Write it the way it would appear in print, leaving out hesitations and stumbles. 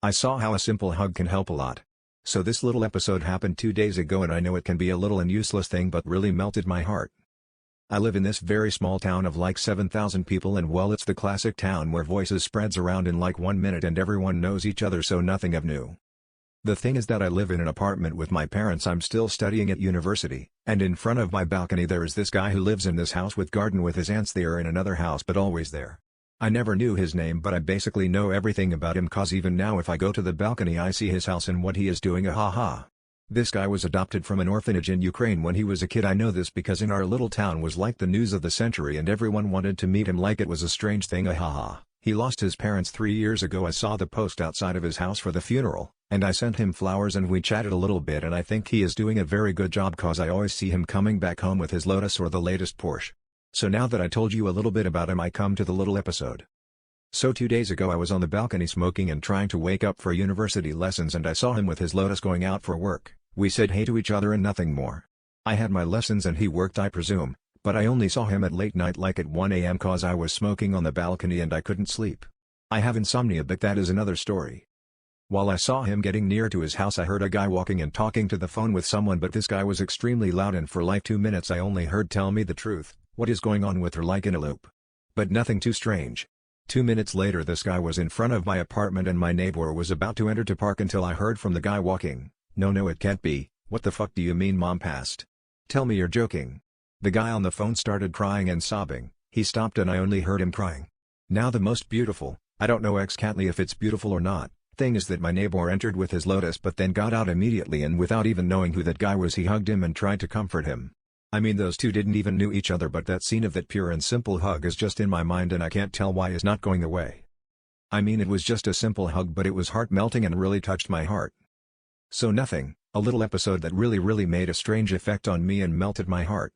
I saw how a simple hug can help a lot. So this little episode happened 2 days ago, and I know it can be a little and useless thing but really melted my heart. I live in this very small town of like 7,000 people, and well, it's the classic town where voices spreads around in like 1 minute and everyone knows each other, so nothing of new. The thing is that I live in an apartment with my parents. I'm still studying at university, and in front of my balcony there is this guy who lives in this house with garden with his aunts. They are in another house but always there. I never knew his name, but I basically know everything about him, cause even now if I go to the balcony I see his house and what he is doing. Haha. This guy was adopted from an orphanage in Ukraine when he was a kid. I know this because in our little town was like the news of the century and everyone wanted to meet him like it was a strange thing. Haha. He lost his parents 3 years ago. I saw the post outside of his house for the funeral, and I sent him flowers and we chatted a little bit, and I think he is doing a very good job cause I always see him coming back home with his Lotus or the latest Porsche. So now that I told you a little bit about him, I come to the little episode. So 2 days ago I was on the balcony smoking and trying to wake up for university lessons, and I saw him with his Lotus going out for work. We said hey to each other and nothing more. I had my lessons and he worked, I presume, but I only saw him at late night like at 1 a.m. cause I was smoking on the balcony and I couldn't sleep. I have insomnia, but that is another story. While I saw him getting near to his house, I heard a guy walking and talking to the phone with someone, but this guy was extremely loud, and for like 2 minutes I only heard "Tell me the truth, what is going on with her?" like in a loop. But nothing too strange. 2 minutes later this guy was in front of my apartment and my neighbor was about to enter to park until I heard from the guy walking, No, it can't be, what the fuck do you mean mom passed? Tell me you're joking." The guy on the phone started crying and sobbing. He stopped and I only heard him crying. Now the most beautiful, I don't know exactly if it's beautiful or not, thing is that my neighbor entered with his Lotus but then got out immediately, and without even knowing who that guy was he hugged him and tried to comfort him. I mean, those two didn't even know each other, but that scene of that pure and simple hug is just in my mind and I can't tell why it's not going away. I mean, it was just a simple hug but it was heart melting and really touched my heart. So nothing, a little episode that really made a strange effect on me and melted my heart.